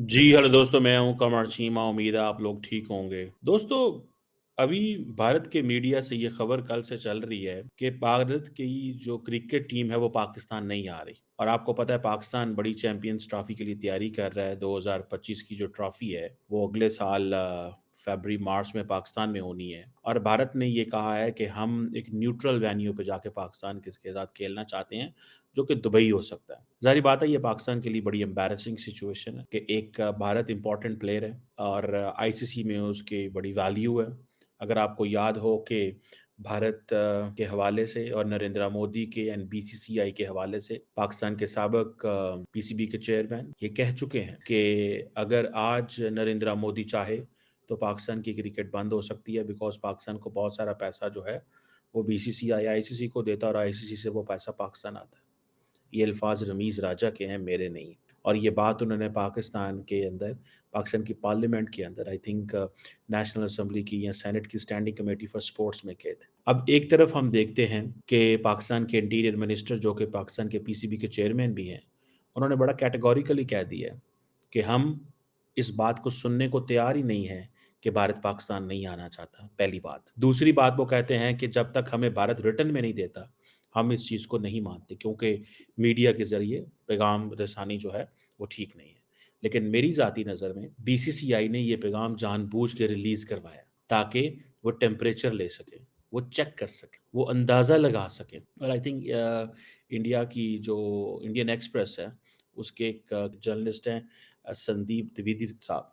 जी, hello दोस्तों, मैं हूँ कमर चीमा, उम्मीद है आप लोग ठीक होंगे। दोस्तों, अभी भारत के मीडिया से ये खबर कल से चल रही है कि भारत की जो क्रिकेट टीम है वो पाकिस्तान नहीं आ रही और आपको पता है पाकिस्तान बड़ी चैंपियंस ट्रॉफी के लिए तैयारी कर रहा है। 2025 की जो ट्रॉफी है वो अगले साल फरवरी मार्च में पाकिस्तान में होनी है और भारत ने ये कहा है कि हम एक न्यूट्रल वेन्यू पे जाके पाकिस्तान के साथ खेलना चाहते हैं, जो कि दुबई हो सकता है। ज़ाहिर बात है ये पाकिस्तान के लिए बड़ी एम्बैरेसिंग सिचुएशन है कि एक भारत इम्पोर्टेंट प्लेयर है और आईसीसी में उसकी बड़ी वैल्यू है। अगर आपको याद हो कि भारत के हवाले से और नरेंद्र मोदी के एंड बीसीसीआई के हवाले से पाकिस्तान के साबिक पीसीबी के चेयरमैन ये कह चुके हैं कि अगर आज नरेंद्र मोदी चाहे तो पाकिस्तान की क्रिकेट बंद हो सकती है बिकॉज़ पाकिस्तान को बहुत सारा पैसा जो है वो बीसीसीआई आईसीसी को देता है और आईसीसी से वो पैसा पाकिस्तान आता है। ये अल्फाज रमीज़ राजा के हैं, मेरे नहीं। और ये बात उन्होंने पाकिस्तान के अंदर, पाकिस्तान की पार्लियामेंट के अंदर आई थिंक नेशनल असेंबली की या सेनेट की स्टैंडिंग कमेटी फॉर स्पोर्ट्स में कहे थे। अब एक तरफ हम देखते हैं कि पाकिस्तान के इंटीरियर मिनिस्टर जो कि पाकिस्तान के पीसीबी के चेयरमैन भी हैं, उन्होंने बड़ा कैटेगोरिकली कह दिया है कि हम इस बात को सुनने को तैयार ही नहीं हैं कि भारत पाकिस्तान नहीं आना चाहता, पहली बात। दूसरी बात वो कहते हैं कि जब तक हमें भारत रिटर्न में नहीं देता, हम इस चीज़ को नहीं मानते क्योंकि मीडिया के ज़रिए पैगाम रसानी जो है वो ठीक नहीं है। लेकिन मेरी ज़ाती नज़र में बीसीसीआई ने ये पैगाम जानबूझ के रिलीज़ करवाया ताकि वो टेम्परेचर ले सकें, वो चेक कर सकें, वो अंदाज़ा लगा सकें और आई थिंक इंडिया की जो इंडियन एक्सप्रेस है, उसके एक जर्नलिस्ट हैं संदीप द्विवेदी साहब,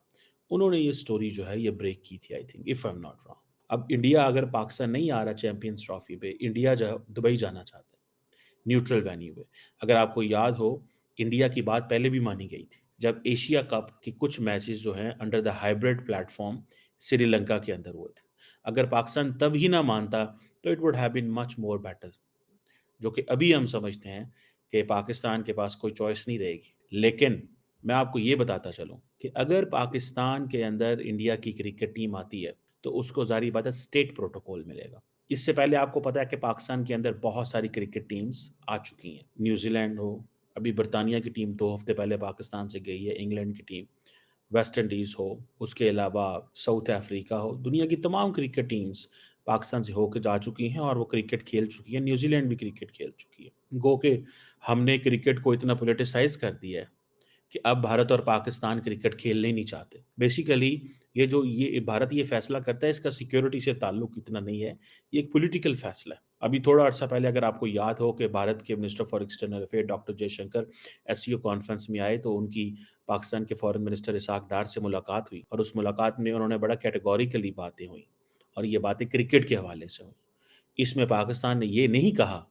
उन्होंने ये स्टोरी जो है ये ब्रेक की थी I think if I am not wrong. अब इंडिया अगर पाकिस्तान नहीं आ रहा चैंपियंस ट्रॉफी पे, इंडिया जो दुबई जाना चाहता है, न्यूट्रल वेन्यू पे। अगर आपको याद हो, इंडिया की बात पहले भी मानी गई थी, जब एशिया कप के कुछ मैचेस जो हैं under the hybrid platform Sri Lanka के अंदर हुए थे। अगर पाकिस्तान तब ही ना मानता, तो it would have been much more better. जो कि अभी हम समझते हैं कि पाकिस्तान के पास कोई चॉइस नहीं रहेगी। लेकिन मैं आपको ये बताता चलूँ कि अगर पाकिस्तान के अंदर इंडिया की क्रिकेट टीम आती है, तो उसको ज़ाहिर बात है स्टेट प्रोटोकॉल मिलेगा। इससे पहले आपको पता है कि पाकिस्तान के अंदर बहुत सारी क्रिकेट टीम्स आ चुकी हैं। न्यूज़ीलैंड हो, अभी बर्तानिया की टीम 2 हफ्ते पहले पाकिस्तान से गई है, इंग्लैंड की टीम, वेस्ट इंडीज़ हो, उसके अलावा साउथ अफ्रीका हो, दुनिया की तमाम क्रिकेट टीम्स पाकिस्तान से होके जा चुकी हैं और वो क्रिकेट खेल चुकी हैं, न्यूज़ीलैंड भी क्रिकेट खेल चुकी है। गो के हमने क्रिकेट को इतना पॉलिटिसाइज़ कर दिया है कि अब भारत और पाकिस्तान क्रिकेट खेलना ही नहीं चाहते। बेसिकली ये भारत ये फैसला करता है इसका सिक्योरिटी से ताल्लुक इतना नहीं है, ये एक पॉलिटिकल फैसला है। अभी थोड़ा अर्सा पहले अगर आपको याद हो कि भारत के minister for external affair doctor Jaishankar SCO conference में आए तो उनकी पाकिस्तान के फॉरेन मिनिस्टर इसहाक डार से मुलाकात हुई और उस मुलाकात में उन्होंने बड़ा कैटेगोरिकली बातें हुई और ये बातें क्रिकेट के हवाले से हुई। इसमें पाकिस्तान ने ये नहीं कहा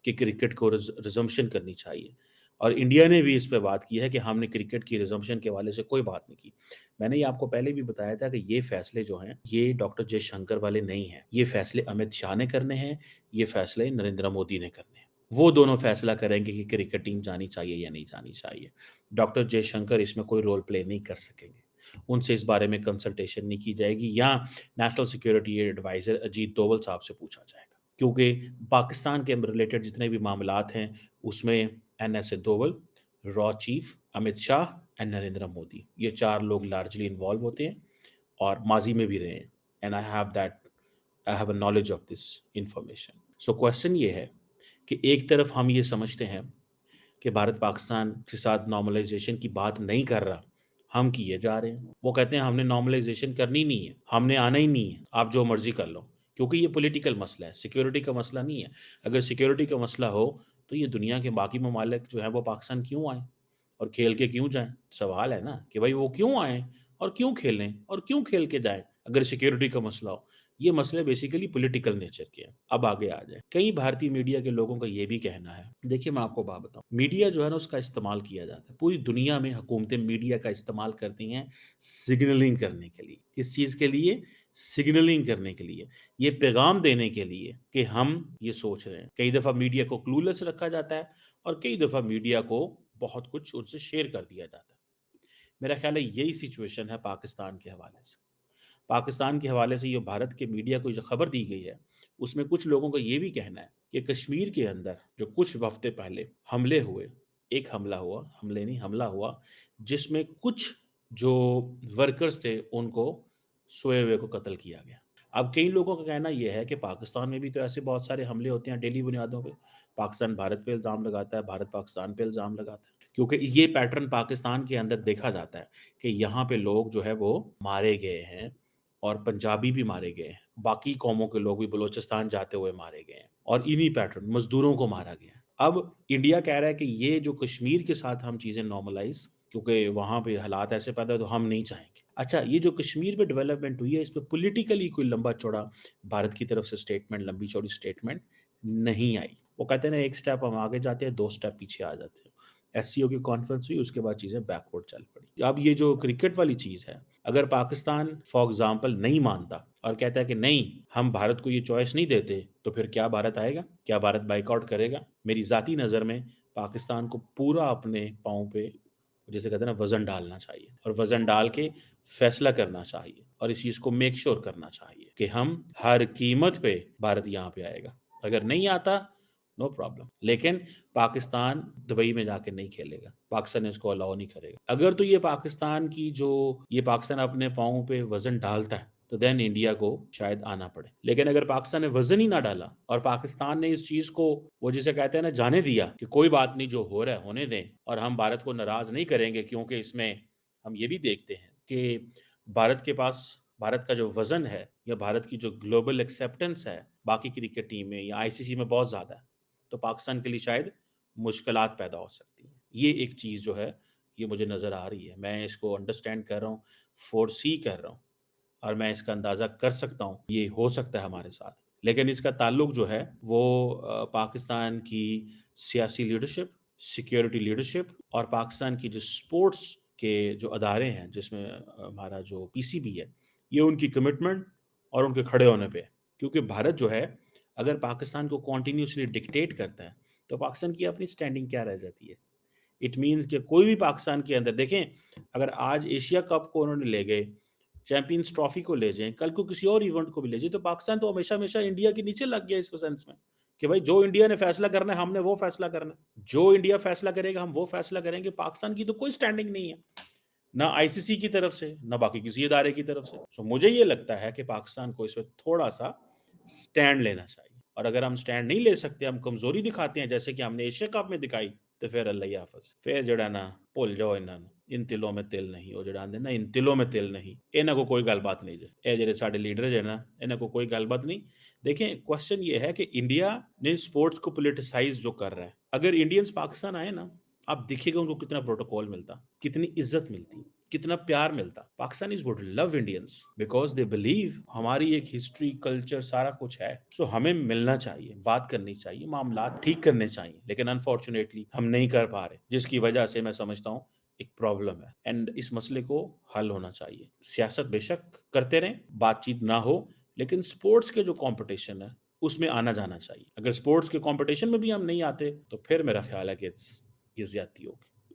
कि क्रिकेट को रिज़म्पशन करनी चाहिए और इंडिया ने भी इस पे बात की है कि हमने क्रिकेट की रिज़म्पशन के हवाले से कोई बात नहीं की। मैंने ये आपको पहले भी बताया था कि ये फैसले जो हैं, ये डॉक्टर जयशंकर वाले नहीं हैं। ये फैसले अमित शाह ने करने हैं, ये फैसले नरेंद्र मोदी ने करने हैं। वो दोनों फैसला करेंगे कि क्रिकेट टीम जानी चाहिए या नहीं जानी चाहिए। डॉक्टर जयशंकर इसमें कोई रोल प्ले नहीं कर सकेंगे। उनसे इस बारे में कंसल्टेशन नहीं की जाएगी या national security adviser Ajit Doval साहब से पूछा जाएगा। क्योंकि पाकिस्तान के रिलेटेड जितने भी मामलात हैं, उसमें NSA Doval, raw chief, Amit Shah and Narendra Modi, ये 4 लोग लार्जली इन्वॉल्व होते हैं और माज़ी में भी रहे हैं and I have a knowledge of this information. So question ये है कि एक तरफ हम ये समझते हैं कि भारत पाकिस्तान के साथ नॉर्मलाइज़ेशन की बात नहीं कर रहा, हम किए जा रहे हैं। वो कहते हैं हमने नॉर्मलाइज़ेशन करनी नहीं है, हमने आना ही नहीं है, आप जो मर्ज़ी कर लो। क्योंकि ये पॉलिटिकल मसला है, सिक्योरिटी का मसला नहीं है। अगर सिक्योरिटी का मसला हो, तो ये दुनिया के बाकी ममालिक जो हैं वो पाकिस्तान क्यों आएँ और खेल के क्यों जाएँ? सवाल है ना कि भाई वो क्यों आएँ और क्यों खेलें और क्यों खेल के जाएँ, अगर सिक्योरिटी का मसला हो। ये मसले बेसिकली पॉलिटिकल नेचर के हैं। अब आगे आ जाएँ। कई भारतीय मीडिया के लोगों का ये भी कहना है, देखिए मैं आपको बात बताऊँ, मीडिया जो है ना उसका इस्तेमाल किया जाता है। पूरी दुनिया में हुकूमतें मीडिया का इस्तेमाल करती हैं सिग्नलिंग करने के लिए। किस चीज़ के लिए? सिग्नलिंग करने के लिए। ये पैगाम देने के लिए कि हम ये सोच रहे हैं। कई दफ़ा मीडिया को क्लूलेस रखा जाता है और कई दफ़ा मीडिया को बहुत कुछ उनसे शेयर कर दिया जाता है। मेरा ख़्याल है यही सिचुएशन है पाकिस्तान के हवाले से। पाकिस्तान के हवाले से ये भारत के मीडिया को जो खबर दी गई है, उसमें कुछ लोगों का ये भी कहना है कि कश्मीर के अंदर जो कुछ हफ्ते पहले हमले हुए, एक हमला हुआ, हमले नहीं हमला हुआ, जिसमें कुछ جو वर्कर्स थे उनको सोए हुए को कत्ल किया गया। अब कई लोगों का कहना ये है कि पाकिस्तान में भी तो ऐसे बहुत सारे हमले होते हैं डेली बुनियादों पे। पाकिस्तान भारत पे इल्ज़ाम लगाता है, भारत पाकिस्तान पे इल्ज़ाम लगाता है। क्योंकि ये पैटर्न पाकिस्तान के अंदर देखा जाता है कि यहाँ पे लोग जो है वो मारे गए हैं और पंजाबी भी मारे गए हैं। बाकी कौमों के लोग भी बलूचिस्तान जाते हुए मारे गए हैं और इन्हीं पैटर्न मज़दूरों को मारा गया है। अब इंडिया कह रहा है कि ये जो कश्मीर के साथ हम चीज़ें नॉर्मलाइज़ क्योंकि वहाँ पे हालात ऐसे पैदा हुए तो हम नहीं चाहेंगे। अच्छा ये जो कश्मीर में डेवलपमेंट हुई है इस पे पॉलिटिकली कोई लंबा-चौड़ा भारत की तरफ से स्टेटमेंट लंबी-चौड़ी स्टेटमेंट नहीं आई। वो कहते हैं ना एक स्टेप हम आगे जाते हैं, 2 स्टेप पीछे आ जाते हैं। एससीओ की कॉन्फ्रेंस हुई उसके बाद चीज़ें बैकवर्ड चल पड़ी। अब ये जो क्रिकेट वाली चीज़ है, अगर पाकिस्तान फॉर एग्ज़ाम्पल नहीं मानता और कहता है कि नहीं, हम भारत को ये चॉइस नहीं देते, तो फिर क्या भारत आएगा? क्या भारत बायकॉट करेगा? मेरी ज़ाती नज़र में पाकिस्तान को पूरा अपने पाँव पे जिसे कहते हैं ना वज़न डालना चाहिए और वज़न डाल के फैसला करना चाहिए और इस चीज़ को मेक श्योर करना चाहिए कि हम हर कीमत पे भारत यहाँ पे आएगा। अगर नहीं आता, नो प्रॉब्लम। लेकिन पाकिस्तान दुबई में जाके नहीं खेलेगा। पाकिस्तान इसको अलाउ नहीं करेगा। अगर तो ये पाकिस्तान अपने पाँव पे वज़न डालता है, तो देन इंडिया को शायद आना पड़े। लेकिन अगर पाकिस्तान ने वज़न ही ना डाला और पाकिस्तान ने इस चीज़ को वो जिसे कहते हैं ना जाने दिया कि कोई बात नहीं जो हो रहा है होने दें और हम भारत को नाराज़ नहीं करेंगे क्योंकि इसमें हम ये भी देखते हैं कि भारत के पास भारत का जो वज़न है या भारत की जो ग्लोबल एक्सेप्टेंस है, बाकी क्रिकेट टीम में या आईसीसी में बहुत ज़्यादा है। तो पाकिस्तान के लिए शायद मुश्किलात पैदा हो सकती हैं। ये एक चीज़ जो है, ये मुझे नज़र आ रही है। मैं इसको अंडरस्टैंड कर रहा हूँ, फ़ोरसी कर रहा हूँ और मैं इसका अंदाज़ा कर सकता हूँ, ये हो सकता है हमारे साथ। लेकिन इसका ताल्लुक जो है वो पाकिस्तान की सियासी लीडरशिप, सिक्योरिटी लीडरशिप और पाकिस्तान की जो स्पोर्ट्स के जो अदारे हैं, जिसमें हमारा जो पीसीबी है, ये उनकी कमिटमेंट और उनके खड़े होने पे है। क्योंकि भारत जो है, अगर पाकिस्तान को कंटीन्यूअसली डिक्टेट करता है, तो पाकिस्तान की अपनी स्टैंडिंग क्या रह जाती है? इट मीन्स कि कोई भी पाकिस्तान के अंदर देखें, अगर आज एशिया कप को उन्होंने ले गए, चैंपियंस ट्रॉफी को ले जाएँ, कल को किसी और इवेंट को भी ले जाएँ, तो पाकिस्तान तो हमेशा-हमेशा इंडिया के नीचे लग गया इस सेंस में, कि भाई जो इंडिया ने फैसला करना है, हमने वो फैसला करना है। जो इंडिया फैसला करेगा, हम वो फैसला करेंगे। पाकिस्तान की तो कोई स्टैंडिंग नहीं है, ना आईसीसी की तरफ से, ना बाकी किसी इदारे की तरफ से। सो मुझे ये लगता है कि पाकिस्तान को इसमें थोड़ा-सा स्टैंड लेना चाहिए और अगर हम स्टैंड नहीं ले सकते, हम कमज़ोरी दिखाते हैं, जैसे कि हमने एशिया कप में दिखाई, तो फिर अल्लाह ही हाफ़िज़। फिर ਜਿਹੜਾ ਨਾ ਭੁੱਲ ਜਾਓ ਇਹਨਾਂ ਨੂੰ, ਇਨ ਤਿਲੋਂ में तिल नहीं, ਉਹ ਜਿਹੜਾ ਆਂਦੇ ਨਾ ਇਨ ਤਿਲੋਂ में तिल नहीं, ਇਹਨਾਂ को कोई गलबात नहीं जे। ਇਹ ਜਿਹੜੇ ਸਾਡੇ लीडर जे ना, इन्हें को कोई गलबात नहीं। देखें, क्वेश्चन ये है कि इंडिया ने स्पोर्ट्स को पॉलिटिसाइज़ जो कर रहा है, अगर इंडियंस पाकिस्तान आए ना, आप देखिएगा उनको कितना प्रोटोकॉल मिलता, कितनी इज़्ज़त मिलती, कितना प्यार मिलता। Pakistanis would love Indians because they believe हमारी एक हिस्ट्री, कल्चर सारा कुछ है। सो हमें मिलना चाहिए, बात करनी चाहिए, मामलात ठीक करने चाहिए। लेकिन अनफॉर्च्यूनेटली हम नहीं कर पा रहे, जिसकी वजह से मैं समझता हूँ एक प्रॉब्लम है एंड इस मसले को हल होना चाहिए। सियासत बेशक करते रहें, बातचीत ना हो, लेकिन स्पोर्ट्स के जो कॉम्पिटिशन है, उसमें आना-जाना चाहिए। अगर स्पोर्ट्स के कॉम्पिटिशन में भी हम नहीं आते, तो फिर मेरा ख्याल है कि ये ज़्यादती होगी।